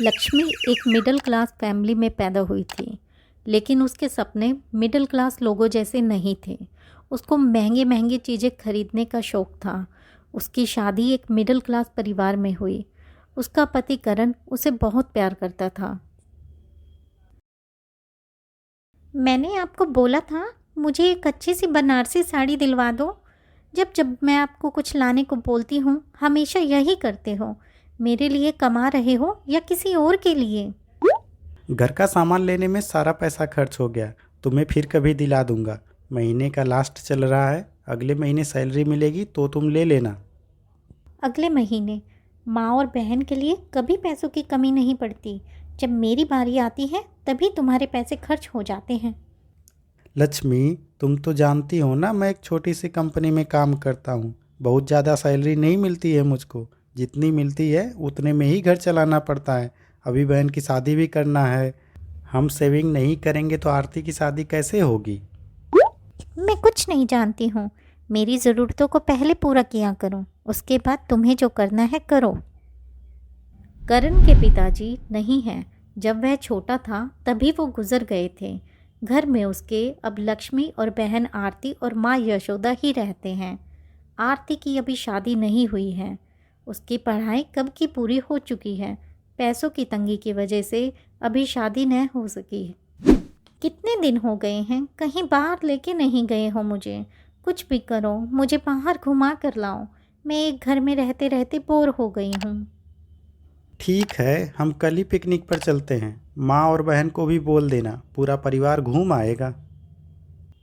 लक्ष्मी एक middle class family में पैदा हुई थी, लेकिन उसके सपने मिडिल क्लास लोगों जैसे नहीं थे। उसको महंगे महंगे चीज़ें खरीदने का शौक़ था। उसकी शादी एक मिडिल क्लास परिवार में हुई। उसका पति करण उसे बहुत प्यार करता था। मैंने आपको बोला था मुझे एक अच्छी सी बनारसी साड़ी दिलवा दो। जब जब मैं आपको कुछ लाने को बोलती हूँ हमेशा यही करते हो। मेरे लिए कमा रहे हो या किसी और के लिए? घर का सामान लेने में सारा पैसा खर्च हो गया। तुम्हें फिर कभी दिला दूंगा। महीने का लास्ट चल रहा है, अगले महीने सैलरी मिलेगी तो तुम ले लेना। अगले महीने? माँ और बहन के लिए कभी पैसों की कमी नहीं पड़ती। जब मेरी बारी आती है तभी तुम्हारे पैसे खर्च हो जाते हैं। लक्ष्मी, तुम तो जानती हो ना, मैं एक छोटी सी कंपनी में काम करता हूँ। बहुत ज़्यादा सैलरी नहीं मिलती है मुझको। जितनी मिलती है उतने में ही घर चलाना पड़ता है। अभी बहन की शादी भी करना है। हम सेविंग नहीं करेंगे तो आरती की शादी कैसे होगी? मैं कुछ नहीं जानती हूँ। मेरी ज़रूरतों को पहले पूरा किया करो, उसके बाद तुम्हें जो करना है करो। करण के पिताजी नहीं हैं। जब वह छोटा था तभी वो गुजर गए थे। घर में उसके अब लक्ष्मी और बहन आरती और माँ यशोदा ही रहते हैं। आरती की अभी शादी नहीं हुई है। उसकी पढ़ाई कब की पूरी हो चुकी है। पैसों की तंगी की वजह से अभी शादी न हो सकी। कितने दिन हो गए हैं, कहीं बाहर लेके नहीं गए हो मुझे। कुछ भी करो, मुझे बाहर घुमा कर लाओ। मैं एक घर में रहते रहते बोर हो गई हूँ। ठीक है, हम कल ही पिकनिक पर चलते हैं। माँ और बहन को भी बोल देना, पूरा परिवार घूम आएगा।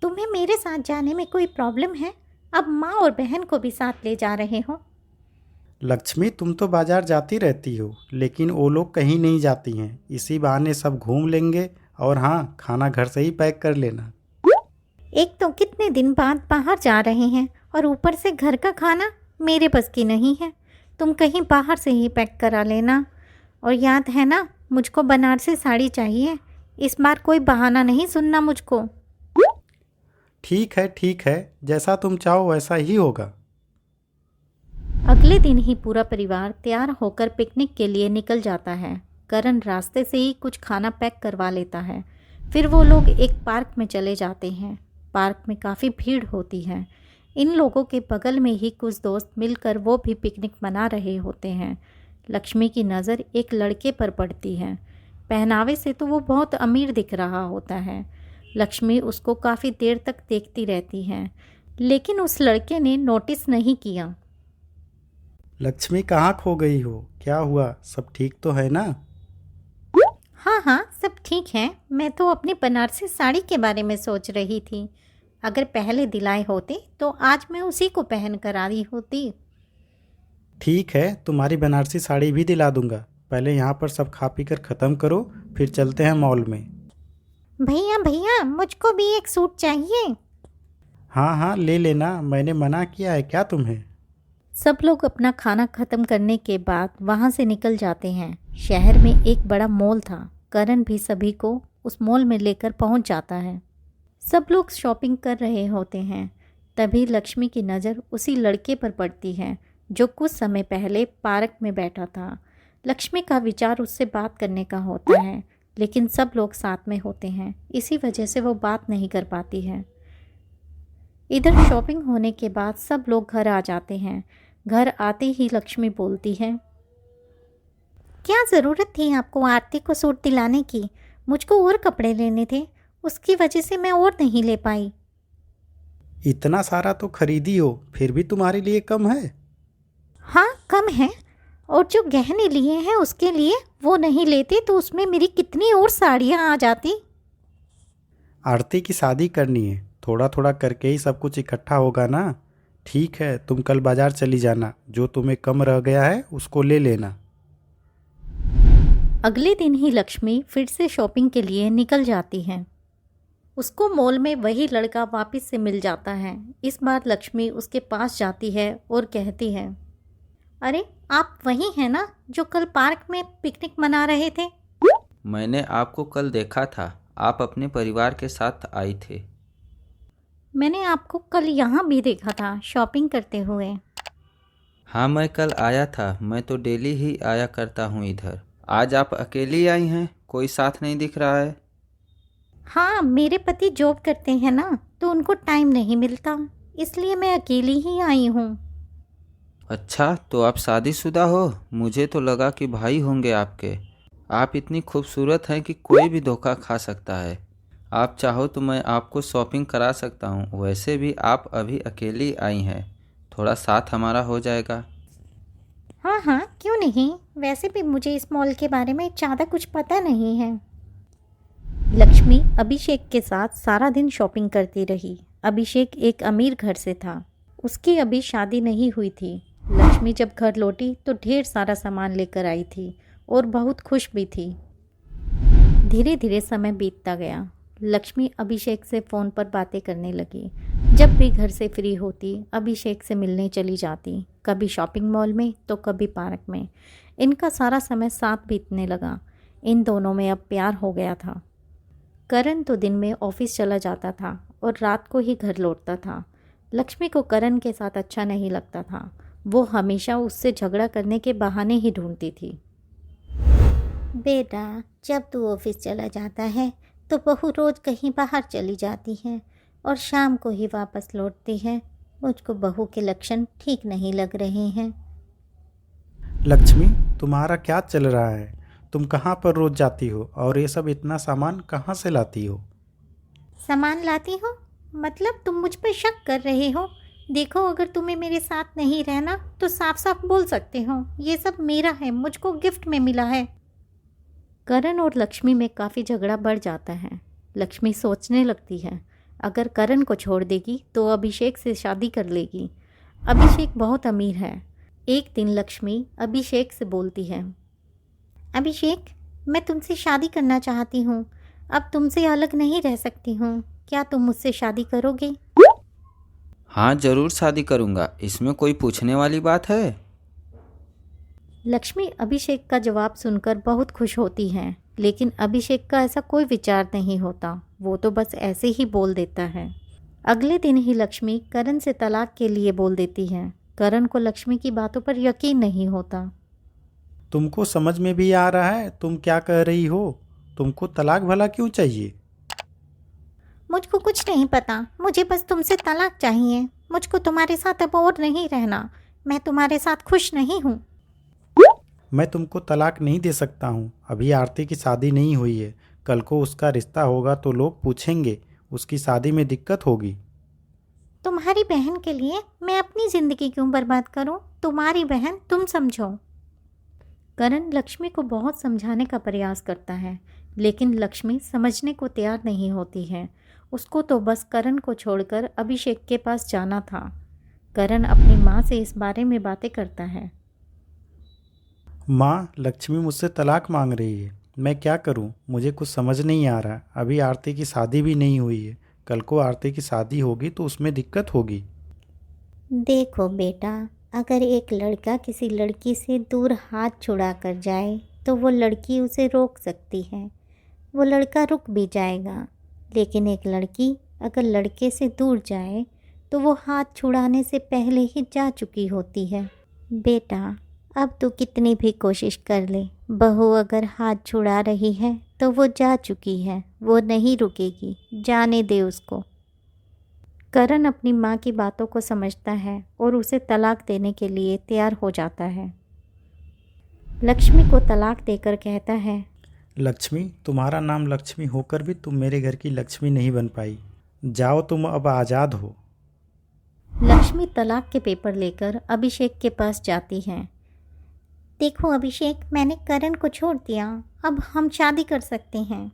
तुम्हें मेरे साथ जाने में कोई प्रॉब्लम है? अब माँ और बहन को भी साथ ले जा रहे हो? लक्ष्मी, तुम तो बाजार जाती रहती हो, लेकिन वो लोग कहीं नहीं जाती हैं। इसी बहाने सब घूम लेंगे। और हाँ, खाना घर से ही पैक कर लेना। एक तो कितने दिन बाद बाहर जा रहे हैं और ऊपर से घर का खाना मेरे बस की नहीं है। तुम कहीं बाहर से ही पैक करा लेना। और याद है ना, मुझको बनारसी साड़ी चाहिए। इस बार कोई बहाना नहीं सुनना मुझको। ठीक है, जैसा तुम चाहो वैसा ही होगा। अगले दिन ही पूरा परिवार तैयार होकर पिकनिक के लिए निकल जाता है। करण रास्ते से ही कुछ खाना पैक करवा लेता है। फिर वो लोग एक पार्क में चले जाते हैं। पार्क में काफ़ी भीड़ होती है। इन लोगों के बगल में ही कुछ दोस्त मिलकर वो भी पिकनिक मना रहे होते हैं। लक्ष्मी की नज़र एक लड़के पर पड़ती है। पहनावे से तो वो बहुत अमीर दिख रहा होता है। लक्ष्मी उसको काफ़ी देर तक देखती रहती है, लेकिन उस लड़के ने नोटिस नहीं किया। लक्ष्मी, कहाँ खो गई हो? क्या हुआ? सब ठीक तो है ना? हाँ हाँ, सब ठीक है। मैं तो अपनी बनारसी साड़ी के बारे में सोच रही थी। अगर पहले दिलाए होते तो आज मैं उसी को पहन कर आ रही होती। ठीक है, तुम्हारी बनारसी साड़ी भी दिला दूंगा। पहले यहाँ पर सब खा पी कर ख़त्म करो, फिर चलते हैं मॉल में। भैया भैया, मुझको भी एक सूट चाहिए। हाँ हाँ, ले लेना। मैंने मना किया है क्या तुम्हें? सब लोग अपना खाना ख़त्म करने के बाद वहाँ से निकल जाते हैं। शहर में एक बड़ा मॉल था। करण भी सभी को उस मॉल में लेकर पहुँच जाता है। सब लोग शॉपिंग कर रहे होते हैं। तभी लक्ष्मी की नज़र उसी लड़के पर पड़ती है जो कुछ समय पहले पार्क में बैठा था। लक्ष्मी का विचार उससे बात करने का होता है, लेकिन सब लोग साथ में होते हैं, इसी वजह से वो बात नहीं कर पाती है। इधर शॉपिंग होने के बाद सब लोग घर आ जाते हैं। घर आते ही लक्ष्मी बोलती है, क्या ज़रूरत थी आपको आरती को सूट दिलाने की? मुझको और कपड़े लेने थे, उसकी वजह से मैं और नहीं ले पाई। इतना सारा तो खरीदी हो, फिर भी तुम्हारे लिए कम है? हाँ कम है, और जो गहने लिए हैं उसके लिए वो नहीं लेते तो उसमें मेरी कितनी और साड़ियाँ आ जाती। आरती की शादी करनी है, थोड़ा थोड़ा करके ही सब कुछ इकट्ठा होगा ना। ठीक है, तुम कल बाजार चली जाना। जो तुम्हें कम रह गया है उसको ले लेना। अगले दिन ही लक्ष्मी फिर से शॉपिंग के लिए निकल जाती है। उसको मॉल में वही लड़का वापस से मिल जाता है। इस बार लक्ष्मी उसके पास जाती है और कहती है, अरे आप वही हैं ना जो कल पार्क में पिकनिक मना रहे थे? मैंने आपको कल देखा था, आप अपने परिवार के साथ आई थे। मैंने आपको कल यहाँ भी देखा था शॉपिंग करते हुए। हाँ, मैं कल आया था। मैं तो डेली ही आया करता हूँ इधर। आज आप अकेली आई हैं, कोई साथ नहीं दिख रहा है। हाँ, मेरे पति जॉब करते हैं ना, तो उनको टाइम नहीं मिलता, इसलिए मैं अकेली ही आई हूँ। अच्छा, तो आप शादीशुदा हो? मुझे तो लगा कि भाई होंगे आपके। आप इतनी खूबसूरत हैं कि कोई भी धोखा खा सकता है। आप चाहो तो मैं आपको शॉपिंग करा सकता हूँ। वैसे भी आप अभी अकेली आई हैं, थोड़ा साथ हमारा हो जाएगा। हाँ हाँ, क्यों नहीं। वैसे भी मुझे इस मॉल के बारे में ज़्यादा कुछ पता नहीं है। लक्ष्मी अभिषेक के साथ सारा दिन शॉपिंग करती रही। अभिषेक एक अमीर घर से था, उसकी अभी शादी नहीं हुई थी। लक्ष्मी जब घर लौटी तो ढेर सारा सामान लेकर आई थी और बहुत खुश भी थी। धीरे धीरे समय बीतता गया। लक्ष्मी अभिषेक से फ़ोन पर बातें करने लगी। जब भी घर से फ्री होती अभिषेक से मिलने चली जाती, कभी शॉपिंग मॉल में तो कभी पार्क में। इनका सारा समय साथ बीतने लगा। इन दोनों में अब प्यार हो गया था। करण तो दिन में ऑफिस चला जाता था और रात को ही घर लौटता था। लक्ष्मी को करण के साथ अच्छा नहीं लगता था। वो हमेशा उससे झगड़ा करने के बहाने ही ढूंढती थी। बेटा, जब तू ऑफिस चला जाता है तो बहू रोज़ कहीं बाहर चली जाती है और शाम को ही वापस लौटती है। मुझको बहू के लक्षण ठीक नहीं लग रहे हैं। लक्ष्मी, तुम्हारा क्या चल रहा है? तुम कहाँ पर रोज जाती हो और ये सब इतना सामान कहाँ से लाती हो? सामान लाती हो? मतलब तुम मुझ पर शक कर रहे हो? देखो, अगर तुम्हें मेरे साथ नहीं रहना तो साफ साफ बोल सकते हो, ये सब मेरा है, मुझको गिफ्ट में मिला है। करण और लक्ष्मी में काफ़ी झगड़ा बढ़ जाता है। लक्ष्मी सोचने लगती है, अगर करण को छोड़ देगी तो अभिषेक से शादी कर लेगी। अभिषेक बहुत अमीर है। एक दिन लक्ष्मी अभिषेक से बोलती है, अभिषेक, मैं तुमसे शादी करना चाहती हूँ। अब तुमसे अलग नहीं रह सकती हूँ। क्या तुम मुझसे शादी करोगे? हाँ, ज़रूर शादी करूँगा, इसमें कोई पूछने वाली बात है? लक्ष्मी अभिषेक का जवाब सुनकर बहुत खुश होती है, लेकिन अभिषेक का ऐसा कोई विचार नहीं होता। वो तो बस ऐसे ही बोल देता है। अगले दिन ही लक्ष्मी करण से तलाक के लिए बोल देती है। करण को लक्ष्मी की बातों पर यकीन नहीं होता। तुमको समझ में भी आ रहा है तुम क्या कह रही हो? तुमको तलाक भला क्यों चाहिए? मुझको कुछ नहीं पता, मुझे बस तुमसे तलाक चाहिए। मुझको तुम्हारे साथ अब और नहीं रहना। मैं तुम्हारे साथ खुश नहीं हूँ। मैं तुमको तलाक नहीं दे सकता हूँ। अभी आरती की शादी नहीं हुई है। कल को उसका रिश्ता होगा तो लोग पूछेंगे, उसकी शादी में दिक्कत होगी। तुम्हारी बहन के लिए मैं अपनी ज़िंदगी क्यों बर्बाद करूं? तुम्हारी बहन, तुम समझो। करण लक्ष्मी को बहुत समझाने का प्रयास करता है, लेकिन लक्ष्मी समझने को तैयार नहीं होती है। उसको तो बस करण को छोड़कर अभिषेक के पास जाना था। करण अपनी माँ से इस बारे में बातें करता है। माँ, लक्ष्मी मुझसे तलाक मांग रही है। मैं क्या करूँ? मुझे कुछ समझ नहीं आ रहा। अभी आरती की शादी भी नहीं हुई है। कल को आरती की शादी होगी तो उसमें दिक्कत होगी। देखो बेटा, अगर एक लड़का किसी लड़की से दूर हाथ छुड़ा कर जाए तो वो लड़की उसे रोक सकती है, वो लड़का रुक भी जाएगा। लेकिन एक लड़की अगर लड़के से दूर जाए तो वो हाथ छुड़ाने से पहले ही जा चुकी होती है। बेटा, अब तू कितनी भी कोशिश कर ले, बहू अगर हाथ छुड़ा रही है तो वो जा चुकी है, वो नहीं रुकेगी। जाने दे उसको। करण अपनी माँ की बातों को समझता है और उसे तलाक देने के लिए तैयार हो जाता है। लक्ष्मी को तलाक देकर कहता है, लक्ष्मी, तुम्हारा नाम लक्ष्मी होकर भी तुम मेरे घर की लक्ष्मी नहीं बन पाई। जाओ, तुम अब आज़ाद हो। लक्ष्मी तलाक के पेपर लेकर अभिषेक के पास जाती है। देखो अभिषेक, मैंने करण को छोड़ दिया, अब हम शादी कर सकते हैं।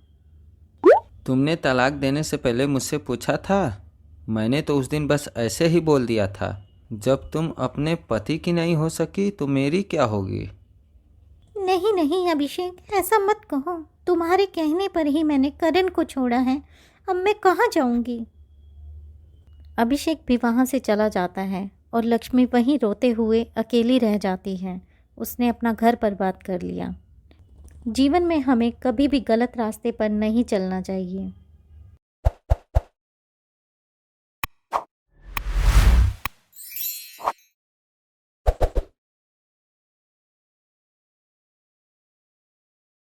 तुमने तलाक देने से पहले मुझसे पूछा था? मैंने तो उस दिन बस ऐसे ही बोल दिया था। जब तुम अपने पति की नहीं हो सकी तो मेरी क्या होगी? नहीं नहीं अभिषेक, ऐसा मत कहो। तुम्हारे कहने पर ही मैंने करण को छोड़ा है। अब मैं कहाँ जाऊंगी? अभिषेक भी वहाँ से चला जाता है और लक्ष्मी वहीं रोते हुए अकेली रह जाती है। उसने अपना घर बर्बाद कर लिया। जीवन में हमें कभी भी गलत रास्ते पर नहीं चलना चाहिए।